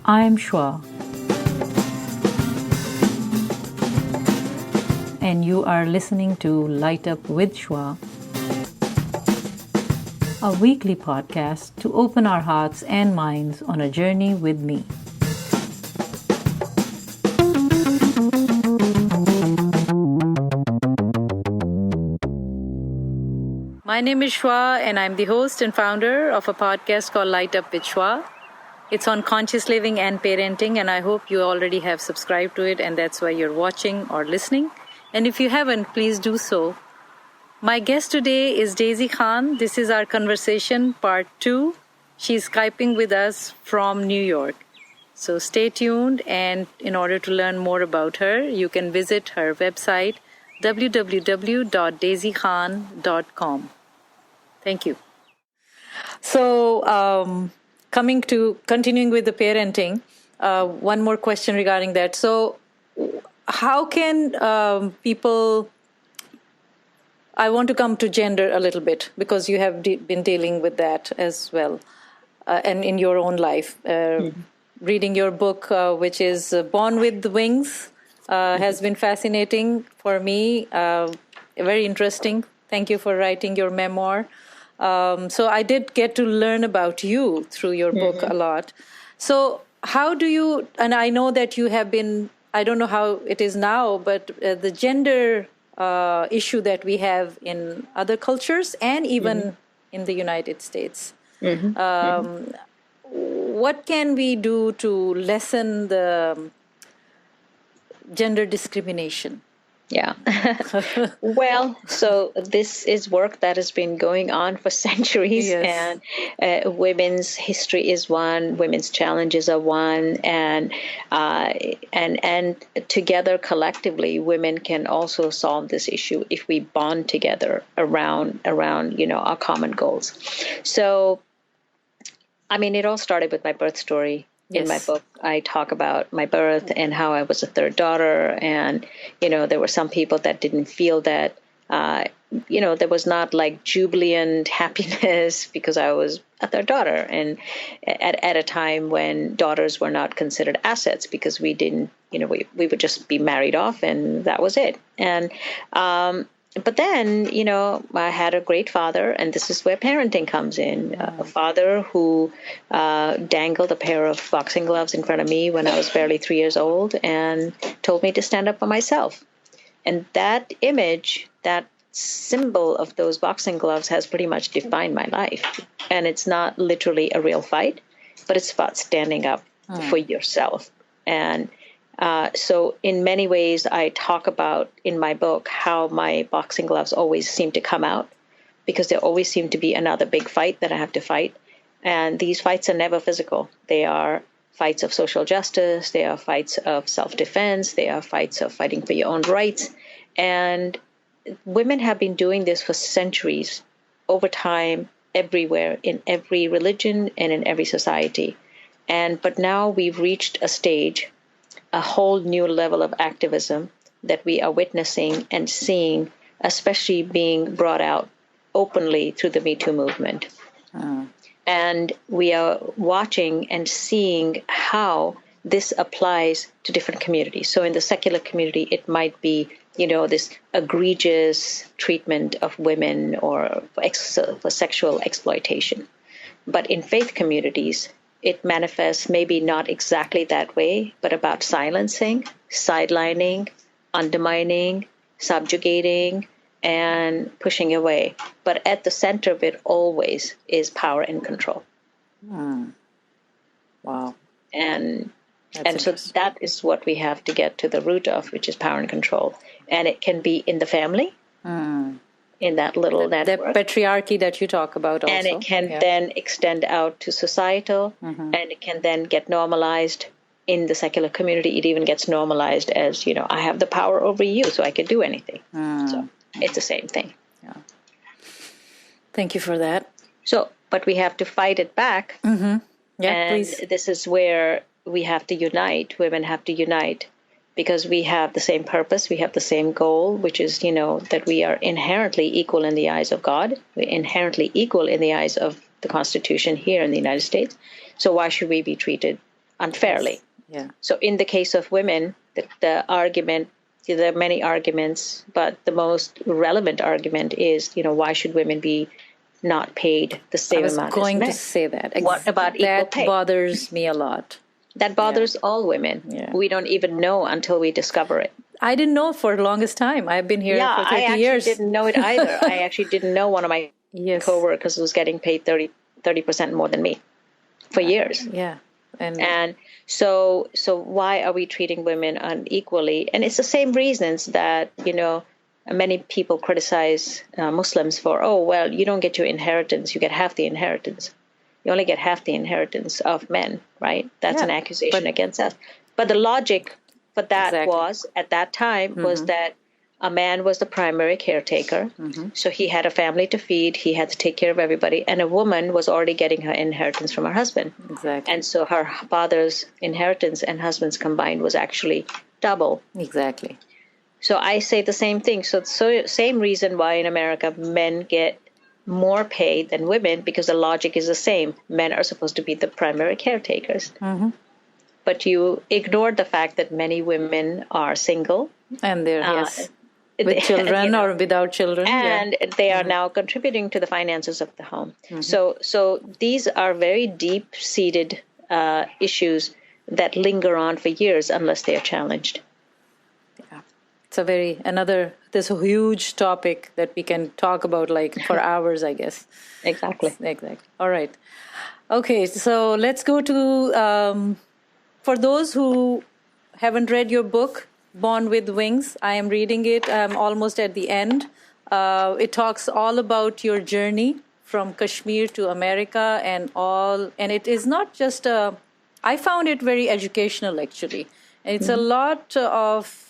I'm Shwa, and you are listening to Light Up with Shwa, a weekly podcast to open our hearts and minds on a journey with me. My name is Shwa, and I'm the host and founder of a podcast called Light Up with Shwa. It's on conscious living and parenting, and I hope you already have subscribed to it, and that's why you're watching or listening. And if you haven't, please do so. My guest today is Daisy Khan. This is our conversation, part 2. She's Skyping with us from New York. So stay tuned, and in order to learn more about her, you can visit her website, www.daisykhan.com. Thank you. So, continuing with the parenting, one more question regarding that. So, how can people, I want to come to gender a little bit because you have been dealing with that as well, and in your own life. Reading your book, which is Born with the Wings, has been fascinating for me, very interesting. Thank you for writing your memoir. So I did get to learn about you through your book a lot. So how do you, and I know that you have been, I don't know how it is now, but the gender issue that we have in other cultures and even in the United States. What can we do to lessen the gender discrimination? Yeah. Well, so this is work that has been going on for centuries, Yes. and women's history is one, women's challenges are one, and together collectively, women can also solve this issue if we bond together around our common goals. So, I mean, it all started with my birth story. In my book, I talk about my birth and how I was a third daughter. And, there were some people that didn't feel that, there was not like jubilant happiness because I was a third daughter. And at a time when daughters were not considered assets because we didn't, we would just be married off and that was it. And, but then, I had a great father, and this is where parenting comes in. A father who dangled a pair of boxing gloves in front of me when I was barely 3 years old and told me to stand up for myself. And that image, that symbol of those boxing gloves has pretty much defined my life. And it's not literally a real fight, but it's about standing up for yourself. And so in many ways, I talk about in my book how my boxing gloves always seem to come out because there always seem to be another big fight that I have to fight. And these fights are never physical. They are fights of social justice. They are fights of self-defense. They are fights of fighting for your own rights. And women have been doing this for centuries, over time, everywhere, in every religion and in every society. But now we've reached a stage, a whole new level of activism that we are witnessing and seeing, especially being brought out openly through the Me Too movement. And we are watching and seeing how this applies to different communities. So in the secular community, it might be, this egregious treatment of women or for sexual exploitation. But in faith communities, it manifests maybe not exactly that way, but about silencing, sidelining, undermining, subjugating, and pushing away. But at the center of it always is power and control. Wow. And so that is what we have to get to the root of, which is power and control. And it can be in the family, in that little network. The patriarchy that you talk about also. And it can then extend out to societal, and it can then get normalized in the secular community. It even gets normalized as, I have the power over you, so I can do anything. So it's the same thing. Yeah. Thank you for that. So, but we have to fight it back. Yeah, and please. This is where we have to unite. Women have to unite because we have the same purpose. We have the same goal, which is, that we are inherently equal in the eyes of God. We're inherently equal in the eyes of the Constitution here in the United States. So why should we be treated unfairly. Yeah. So in the case of women, the argument, there are many arguments, but the most relevant argument is, why should women be not paid the I same was amount as going to men? say that. What about equal That pay? bothers me a lot. That bothers all women. Yeah. We don't even know until we discover it. I didn't know for the longest time. I've been here for 30 I actually years. didn't know it either. I actually didn't know one of my Yes. coworkers was getting paid 30% more than me for years. Yeah. And so why are we treating women unequally? And it's the same reasons that, many people criticize Muslims for, oh, well, you don't get your inheritance. You get half the inheritance. You only get half the inheritance of men, right? That's an accusation against us. But the logic for that was, at that time, was that a man was the primary caretaker. So he had a family to feed. He had to take care of everybody. And a woman was already getting her inheritance from her husband. Exactly. And so her father's inheritance and husband's combined was actually double. Exactly. So I say the same thing. So same reason why in America men get more pay than women, because the logic is the same. Men are supposed to be the primary caretakers. But you ignore the fact that many women are single. And they're, with children or without children. And they are now contributing to the finances of the home. So these are very deep-seated issues that linger on for years unless they are challenged. Yeah. It's there's a huge topic that we can talk about for hours, I guess. Exactly. All right. Okay, so let's go to, for those who haven't read your book, Born with Wings, I am reading it. I'm almost at the end. It talks all about your journey from Kashmir to America and it is not just I found it very educational, actually. And it's a lot of,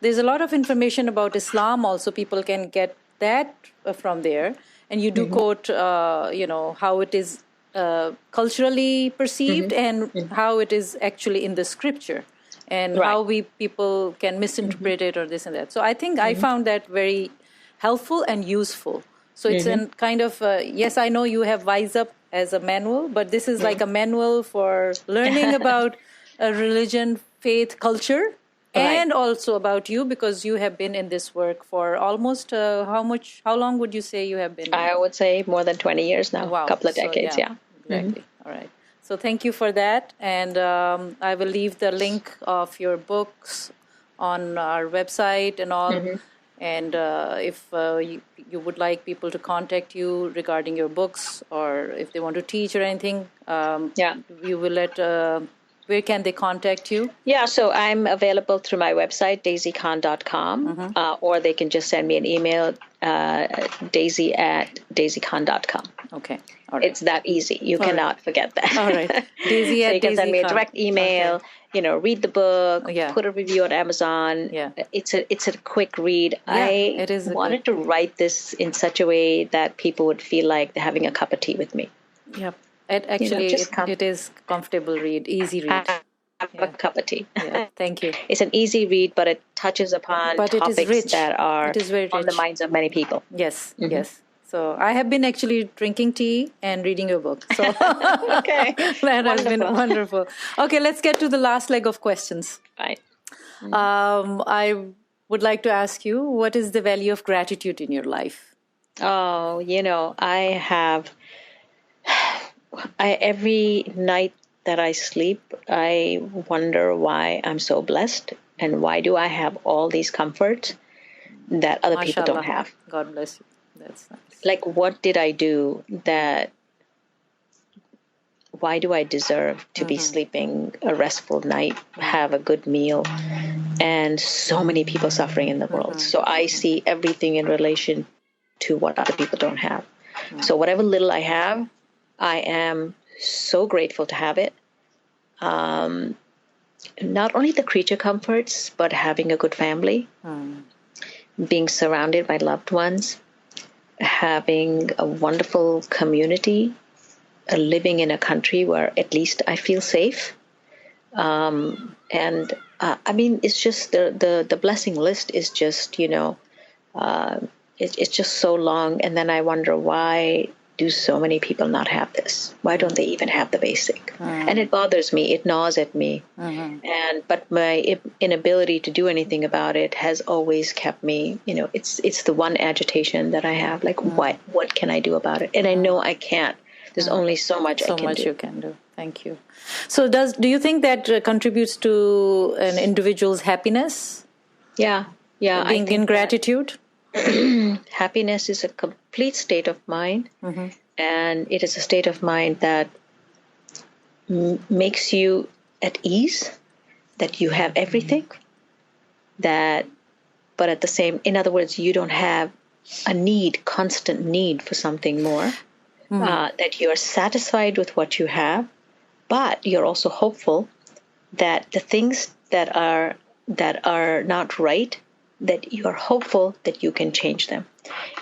there's a lot of information about Islam also. People can get that from there. And you do quote, how it is culturally perceived and how it is actually in the scripture. And how people can misinterpret it or this and that. So I think I found that very helpful and useful. So it's a kind of, yes, I know you have Wise Up as a manual, but this is like a manual for learning about religion, faith, culture, and also about you, because you have been in this work for almost, how long would you say you have been? I would say more than 20 years now, a couple of decades, Exactly. All right. So thank you for that. And I will leave the link of your books on our website and all. And if you would like people to contact you regarding your books, or if they want to teach or anything, you will let, where can they contact you? Yeah, so I'm available through my website, daisycon.com, or they can just send me an email, daisy@daisycon.com. Okay. All right. It's that easy. You cannot forget that. All right. Daisy so you can send me a direct email, read the book, put a review on Amazon. Yeah. It's a quick read. It is wanted to write this in such a way that people would feel like they're having a cup of tea with me. Yep. It is comfortable read, easy read. A cup of tea. Yeah, thank you. It's an easy read, but it touches upon topics that are on the minds of many people. Yes, yes. So I have been actually drinking tea and reading your book. So okay, that has been wonderful. Okay, let's get to the last leg of questions. Right. I would like to ask you, what is the value of gratitude in your life? Oh, every night that I sleep, I wonder why I'm so blessed and why do I have all these comforts that other people don't have. God bless you. That's nice. Like, what did I do why do I deserve to be sleeping a restful night, have a good meal, and so many people suffering in the world? So I see everything in relation to what other people don't have. So whatever little I have, I am so grateful to have it. Not only the creature comforts, but having a good family, being surrounded by loved ones, having a wonderful community, living in a country where at least I feel safe. It's just the blessing list is just, it's just so long. And then I wonder, why do so many people not have this? Why don't they even have the basic? And it bothers me. It gnaws at me. But my inability to do anything about it has always kept me, it's the one agitation that I have. Like, what can I do about it? And I know I can't. There's only so much I can do. So much you can do. Thank you. So do you think that contributes to an individual's happiness? Yeah. Being in gratitude? Happiness is a complete state of mind. And it is a state of mind that makes you at ease, that you have everything, but at the same, in other words, you don't have a constant need for something more, that you are satisfied with what you have, but you're also hopeful that the things that are not right, that you are hopeful that you can change them.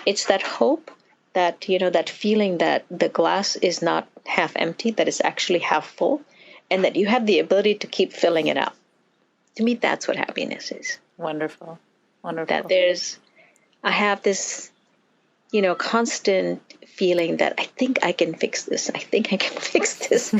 It's that hope, that, that feeling that the glass is not half empty, that it's actually half full, and that you have the ability to keep filling it up. To me, that's what happiness is. Wonderful. That I have this, constant feeling that I think I can fix this. I think I can fix this.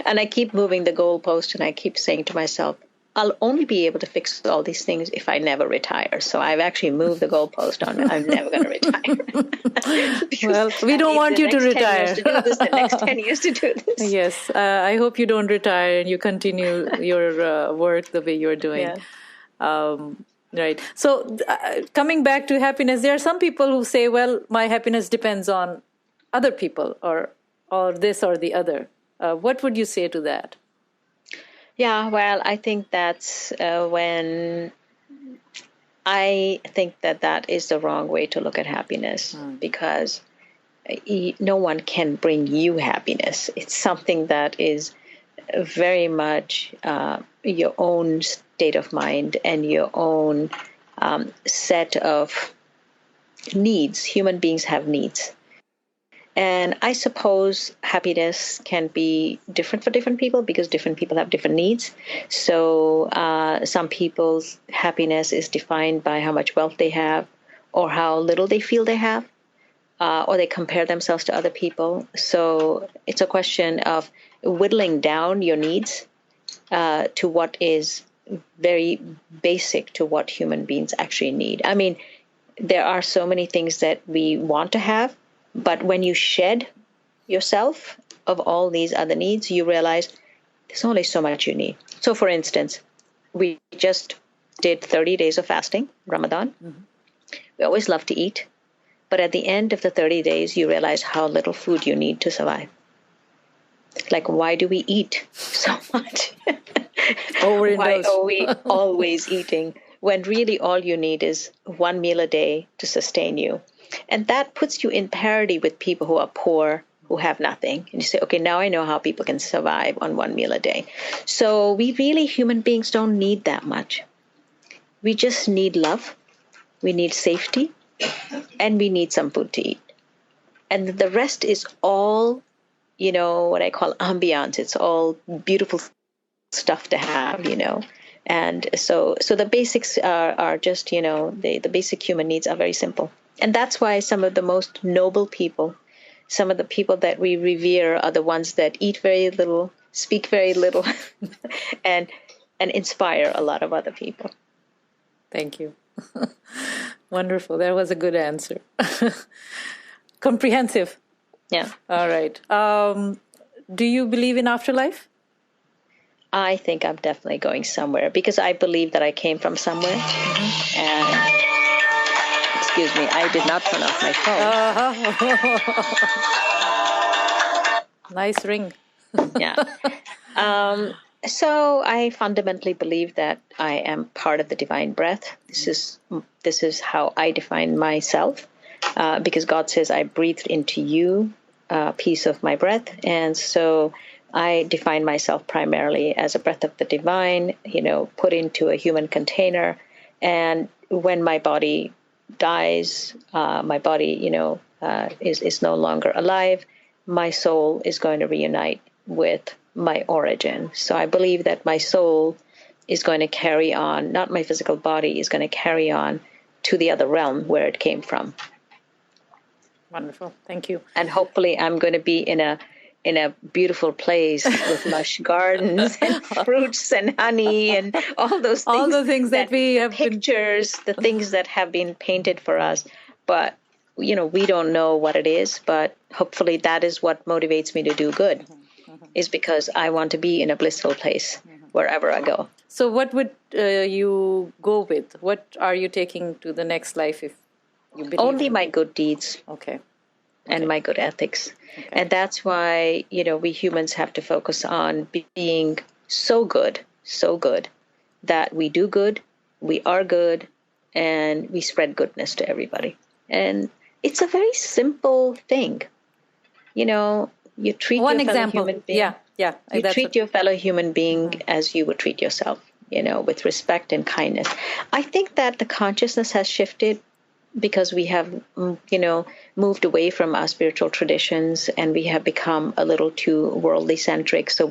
and I keep moving the goalpost, and I keep saying to myself, I'll only be able to fix all these things if I never retire. So I've actually moved the goalpost on. I'm never going to retire. Well, we don't want you to retire. The next 10 years to do this. Yes. I hope you don't retire and you continue your work the way you're doing. Yeah. Right. So coming back to happiness, there are some people who say, well, my happiness depends on other people or this or the other. What would you say to that? Yeah, well, I think that's when I think that is the wrong way to look at happiness, because no one can bring you happiness. It's something that is very much your own state of mind and your own set of needs. Human beings have needs. And I suppose happiness can be different for different people because different people have different needs. So some people's happiness is defined by how much wealth they have or how little they feel they have, or they compare themselves to other people. So it's a question of whittling down your needs to what is very basic to what human beings actually need. I mean, there are so many things that we want to have, but when you shed yourself of all these other needs, you realize there's only so much you need. So, for instance, we just did 30 days of fasting, Ramadan. We always love to eat. But at the end of the 30 days, you realize how little food you need to survive. Like, why do we eat so much? Why are we always eating when really all you need is one meal a day to sustain you? And that puts you in parity with people who are poor, who have nothing. And you say, okay, now I know how people can survive on one meal a day. So we really, human beings, don't need that much. We just need love. We need safety. And we need some food to eat. And the rest is all, what I call ambiance. It's all beautiful stuff to have, And so the basics are just, the basic human needs are very simple. And that's why some of the most noble people, some of the people that we revere are the ones that eat very little, speak very little, and inspire a lot of other people. Thank you. Wonderful. That was a good answer. Comprehensive. Yeah. All right. Do you believe in afterlife? I think I'm definitely going somewhere because I believe that I came from somewhere. And excuse me, I did not turn off my phone. Nice ring. Yeah. So I fundamentally believe that I am part of the divine breath. This is how I define myself, because God says I breathed into you a piece of my breath, and so I define myself primarily as a breath of the divine, put into a human container. And when my body dies, my body, is no longer alive, my soul is going to reunite with my origin. So I believe that my soul is going to carry on, not my physical body, is going to carry on to the other realm where it came from. Wonderful. Thank you. And hopefully I'm going to be in a beautiful place with lush gardens and fruits and honey and all those things. All the things that we have pictures, the things that have been painted for us. But, we don't know what it is, but hopefully that is what motivates me to do good, is because I want to be in a blissful place wherever I go. So what would you go with? What are you taking to the next life if you believe? Only my good deeds. Okay. And my good ethics. Okay. And that's why, we humans have to focus on being so good that we do good, we are good, and we spread goodness to everybody. And it's a very simple thing. You treat your fellow human being. Yeah. You treat your fellow human being as you would treat yourself, with respect and kindness. I think that the consciousness has shifted because we have, moved away from our spiritual traditions, and we have become a little too worldly centric. So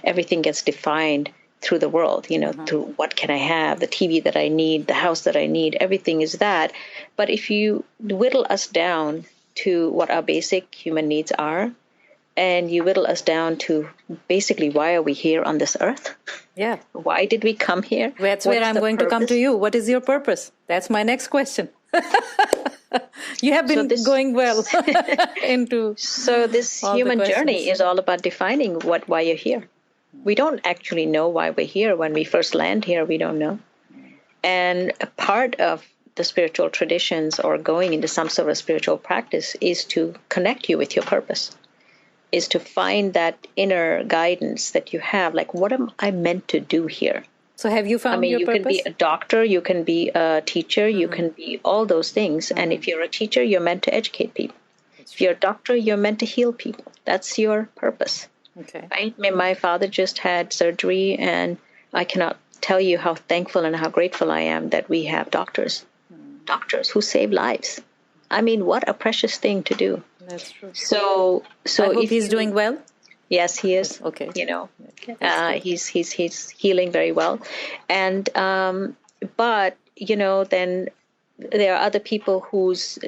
everything gets defined through the world, through what can I have, the TV that I need, the house that I need, everything is that. But if you whittle us down to what our basic human needs are, and you whittle us down to basically, why are we here on this earth? Yeah. Why did we come here? That's where I'm going to come to you. What is your purpose? That's my next question. You have been going well into. So this human journey is all about defining why you're here. We don't actually know why we're here. When we first land here, we don't know. And a part of the spiritual traditions, or going into some sort of spiritual practice, is to connect you with your purpose, is to find that inner guidance that you have. Like, what am I meant to do here? So have you found your purpose? You can be a doctor, you can be a teacher, you can be all those things. And if you're a teacher, you're meant to educate people. If you're a doctor, you're meant to heal people. That's your purpose. Okay. Right? I mean, my father just had surgery, and I cannot tell you how thankful and how grateful I am that we have doctors who save lives. I mean, what a precious thing to do. That's true. So I hope he's doing well. Yes, he is. Okay. He's healing very well. And, but, then there are other people whose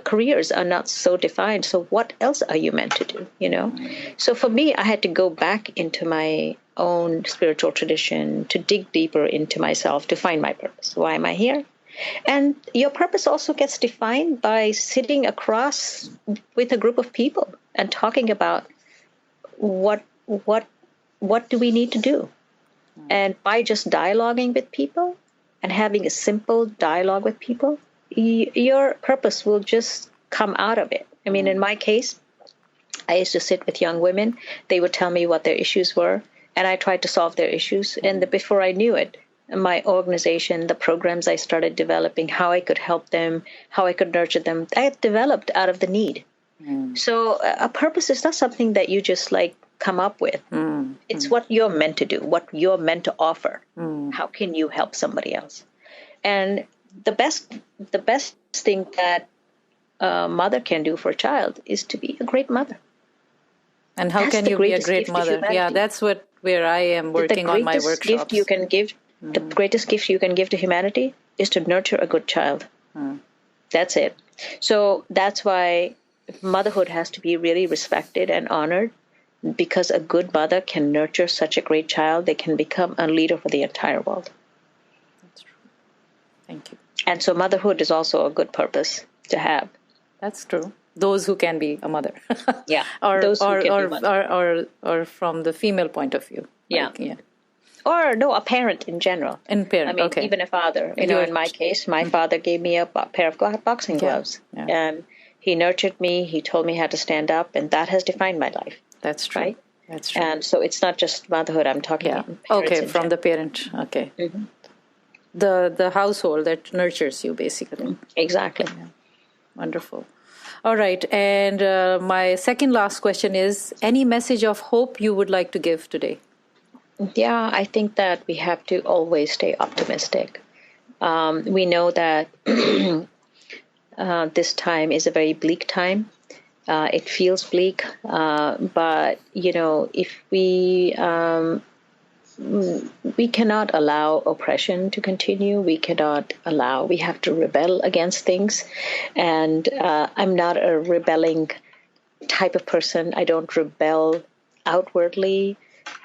careers are not so defined. So what else are you meant to do, So for me, I had to go back into my own spiritual tradition, to dig deeper into myself, to find my purpose. Why am I here? And your purpose also gets defined by sitting across with a group of people and talking about what do we need to do. And by just dialoguing with people and having a simple dialogue with people, your purpose will just come out of it. I mean, in my case, I used to sit with young women. They would tell me what their issues were, and I tried to solve their issues. And before I knew it, my organization, the programs I started developing, how I could help them, how I could nurture them, I developed out of the need. So a purpose is not something that you just come up with. It's what you're meant to do, what you're meant to offer. How can you help somebody else? And the best thing that a mother can do for a child is to be a great mother. And how can you be a great mother? Yeah, that's where I am working on my workshops. The greatest gift you can give to humanity is to nurture a good child. That's it. So that's why motherhood has to be really respected and honored, because a good mother can nurture such a great child. They can become a leader for the entire world. That's true. Thank you. And so motherhood is also a good purpose to have. That's true. Those who can be a mother. Yeah. or from the female point of view. Yeah. Or a parent in general. Okay. Even a father. In my case, my father gave me a pair of boxing gloves. Yeah. And he nurtured me. He told me how to stand up, and that has defined my life. That's true. Right? That's true. And so it's not just motherhood. I'm talking about parents from the parent. Okay. Mm-hmm. The household that nurtures you, basically. Exactly. Yeah. Wonderful. All right. And my second last question is, any message of hope you would like to give today? Yeah, I think that we have to always stay optimistic. We know that this time is a very bleak time. It feels bleak, but if we we cannot allow oppression to continue. We have to rebel against things. And I'm not a rebelling type of person. I don't rebel outwardly,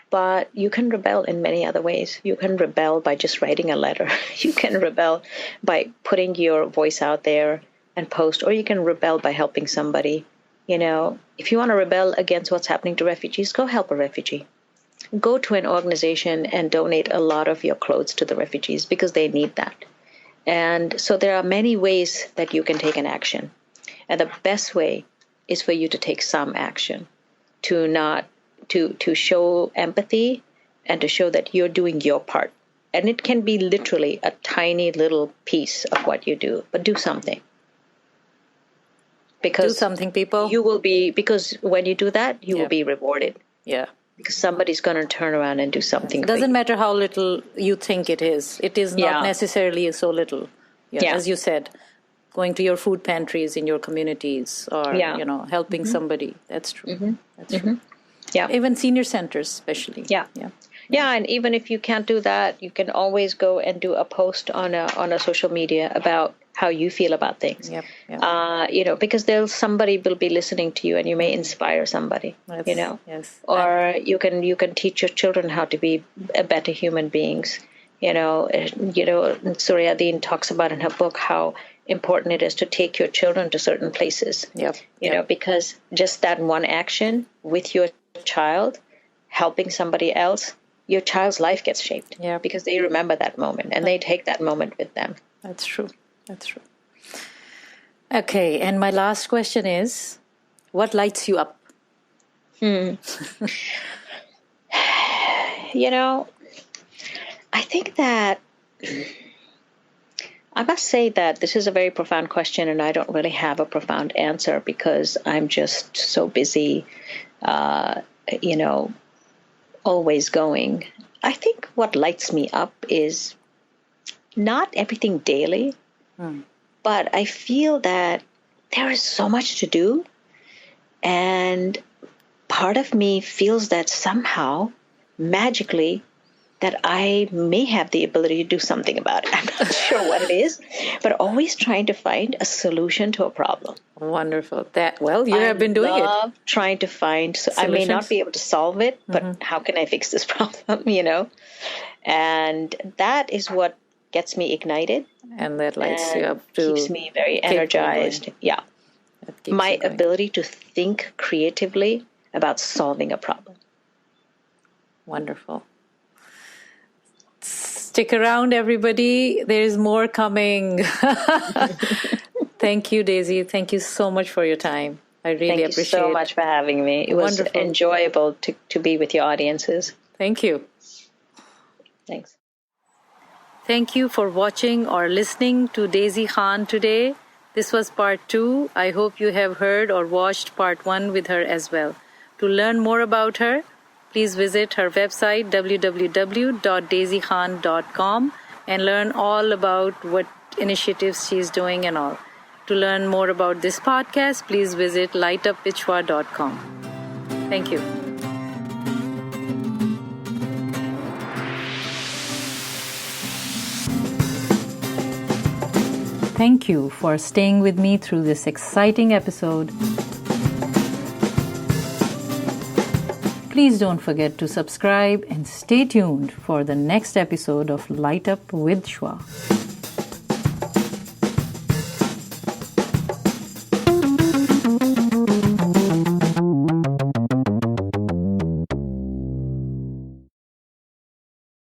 but you can rebel in many other ways. You can rebel by just writing a letter. You can rebel by putting your voice out there and post, or you can rebel by helping somebody. If you want to rebel against what's happening to refugees, go help a refugee. Go to an organization and donate a lot of your clothes to the refugees because they need that. And so there are many ways that you can take an action. And the best way is for you to take some action, to show empathy and to show that you're doing your part. And it can be literally a tiny little piece of what you do, but do something. Because do something, people. Because when you do that, you will be rewarded. Yeah. Because somebody's going to turn around and do something. It doesn't matter how little you think it is. It is not necessarily so little. As you said, going to your food pantries in your communities or, helping somebody. That's true. Mm-hmm. That's true. Yeah. Even senior centers, especially. Yeah. And even if you can't do that, you can always go and do a post on a social media about how you feel about things. Yep. Because somebody will be listening to you, and you may inspire somebody. Yes. Or you can teach your children how to be better human beings. Surya Dean talks about in her book how important it is to take your children to certain places. Because just that one action with your child, helping somebody else, your child's life gets shaped. Because they remember that moment and they take that moment with them. That's true. Okay, and my last question is, what lights you up? I think that I must say that this is a very profound question, and I don't really have a profound answer because I'm just so busy, always going. I think what lights me up is not everything daily, but I feel that there is so much to do, and part of me feels that somehow, magically, that I may have the ability to do something about it. I'm not sure what it is, but always trying to find a solution to a problem. Wonderful. You have been doing it. I love trying to find, I may not be able to solve it, but how can I fix this problem, And that is what gets me ignited. And that lights you up to keeps me very energized. Yeah. My ability to think creatively about solving a problem. Wonderful. Stick around, everybody. There is more coming. Thank you, Daisy. Thank you so much for your time. I really appreciate it. Thank you so much for having me. It was enjoyable to be with your audiences. Thank you. Thanks. Thank you for watching or listening to Daisy Khan today. This was part 2. I hope you have heard or watched part 1 with her as well. To learn more about her, please visit her website www.daisykhan.com and learn all about what initiatives she's doing and all. To learn more about this podcast, please visit lightupvichwa.com. Thank you. Thank you for staying with me through this exciting episode. Please don't forget to subscribe and stay tuned for the next episode of Light Up with Shwa.